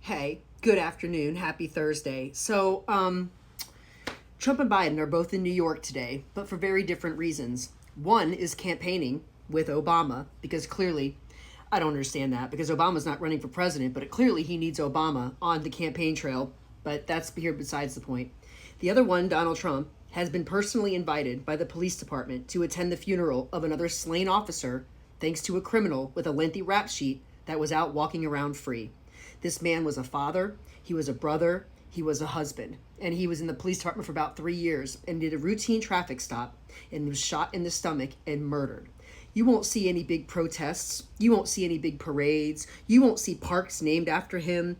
Hey, good afternoon. Happy Thursday. Trump and Biden are both in New York today, but for very different reasons. One is campaigning with Obama because clearly, I don't understand that because Obama's not running for president, but clearly he needs Obama on the campaign trail, but that's here besides the point. The other one, Donald Trump, has been personally invited by the police department to attend the funeral of another slain officer thanks to a criminal with a lengthy rap sheet that was out walking around free. This man was a father, he was a brother, he was a husband, and he was in the police department for about 3 years and did a routine traffic stop and was shot in the stomach and murdered. You won't see any big protests. You won't see any big parades. You won't see parks named after him,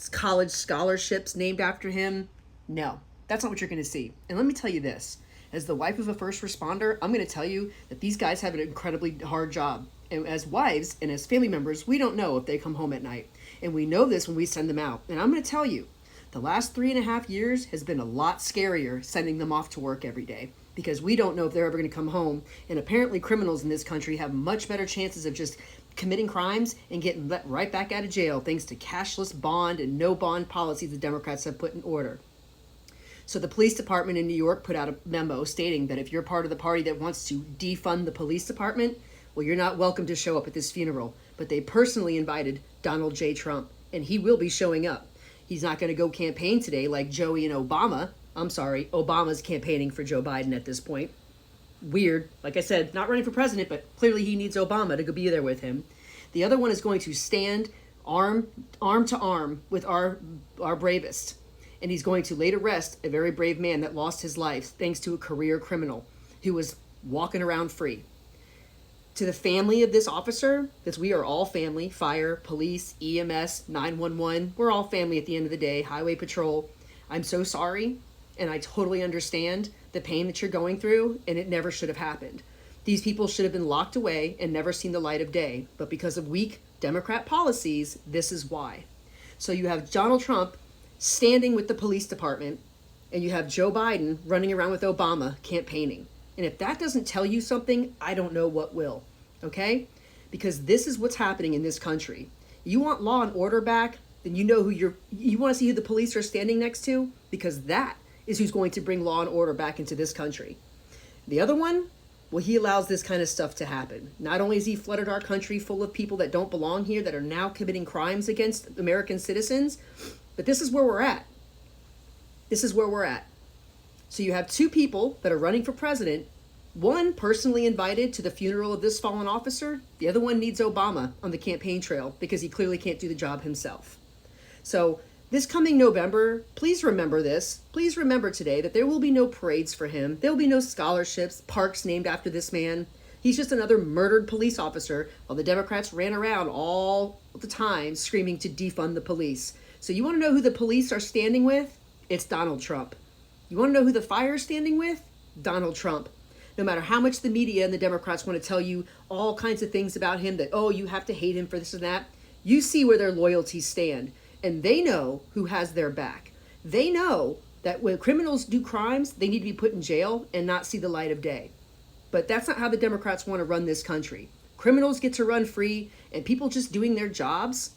college scholarships named after him. No, that's not what you're going to see. And let me tell you this. As the wife of a first responder, I'm going to tell you that these guys have an incredibly hard job. And as wives and as family members, we don't know if they come home at night. And we know this when we send them out. And I'm going to tell you, the last 3.5 years has been a lot scarier sending them off to work every day because we don't know if they're ever going to come home. And apparently criminals in this country have much better chances of just committing crimes and getting let right back out of jail thanks to cashless bond and no bond policies the Democrats have put in order. So the police department in New York put out a memo stating that if you're part of the party that wants to defund the police department, well, you're not welcome to show up at this funeral. But they personally invited Donald J. Trump, and he will be showing up. He's not going to go campaign today like Joey and Obama. I'm sorry, Obama's campaigning for Joe Biden at this point. Weird. Like I said, not running for president, but clearly he needs Obama to go be there with him. The other one is going to stand arm to arm with our bravest. And he's going to lay to rest a very brave man that lost his life thanks to a career criminal who was walking around free. To the family of this officer, because we are all family, fire, police, EMS, 911, we're all family at the end of the day, highway patrol. I'm so sorry, and I totally understand the pain that you're going through, and it never should have happened. These people should have been locked away and never seen the light of day, but because of weak Democrat policies, this is why. So you have Donald Trump standing with the police department, and you have Joe Biden running around with Obama campaigning. And if that doesn't tell you something, I don't know what will, okay? Because this is what's happening in this country. You want law and order back, then you know who you want to see who the police are standing next to, because that is who's going to bring law and order back into this country. The other one, well, he allows this kind of stuff to happen. Not only has he flooded our country full of people that don't belong here, that are now committing crimes against American citizens, but this is where we're at. This is where we're at. So you have two people that are running for president, one personally invited to the funeral of this fallen officer, the other one needs Obama on the campaign trail because he clearly can't do the job himself. So this coming November, please remember this. Please remember today that there will be no parades for him. There will be no scholarships, parks named after this man. He's just another murdered police officer while the Democrats ran around all the time screaming to defund the police. So you want to know who the police are standing with? It's Donald Trump. You want to know who the fire is standing with? Donald Trump. No matter how much the media and the Democrats want to tell you all kinds of things about him, that, oh, you have to hate him for this and that, you see where their loyalties stand. And they know who has their back. They know that when criminals do crimes, they need to be put in jail and not see the light of day. But that's not how the Democrats want to run this country. Criminals get to run free, and people just doing their jobs,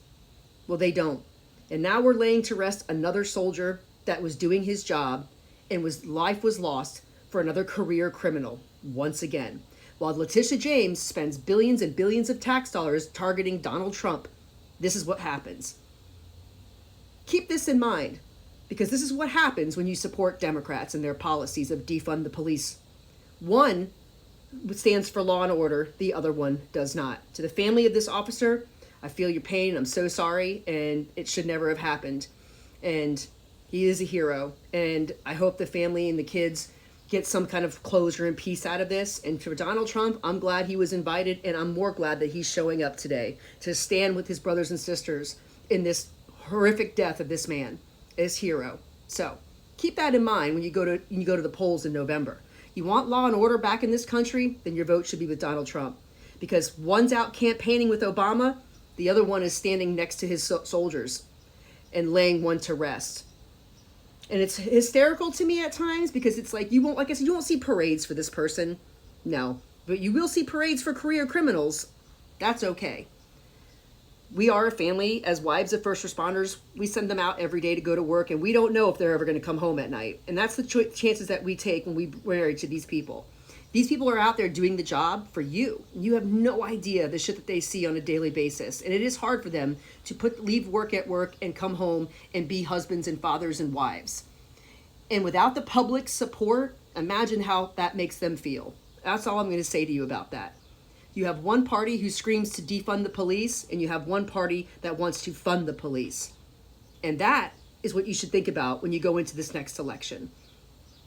well, they don't. And now we're laying to rest another soldier that was doing his job and life was lost for another career criminal once again. While Letitia James spends billions and billions of tax dollars targeting Donald Trump, this is what happens. Keep this in mind, because this is what happens when you support Democrats and their policies of defund the police. One stands for law and order, the other one does not. To the family of this officer, I feel your pain, I'm so sorry, and it should never have happened. And he is a hero, and I hope the family and the kids get some kind of closure and peace out of this. And for Donald Trump, I'm glad he was invited, and I'm more glad that he's showing up today to stand with his brothers and sisters in this horrific death of this man, as hero. So keep that in mind when you go to the polls in November. You want law and order back in this country, then your vote should be with Donald Trump, because one's out campaigning with Obama, the other one is standing next to his soldiers and laying one to rest. And it's hysterical to me at times because it's like, you won't, like I said, you won't see parades for this person. No, but you will see parades for career criminals. That's okay. We are a family. As wives of first responders, we send them out every day to go to work, and we don't know if they're ever going to come home at night. And that's the chances that we take when we marry to these people. These people are out there doing the job for you. You have no idea the shit that they see on a daily basis. And it is hard for them to leave work at work and come home and be husbands and fathers and wives. And without the public support, imagine how that makes them feel. That's all I'm going to say to you about that. You have one party who screams to defund the police, and you have one party that wants to fund the police. And that is what you should think about when you go into this next election.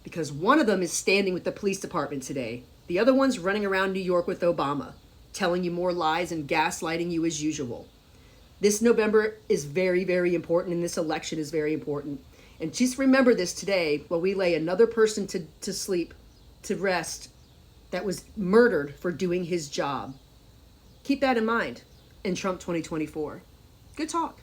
Because one of them is standing with the police department today. The other one's running around New York with Obama, telling you more lies and gaslighting you as usual. This November is very, very important, and this election is very important. And just remember this today while we lay another person to sleep, to rest, that was murdered for doing his job. Keep that in mind in Trump 2024. Good talk.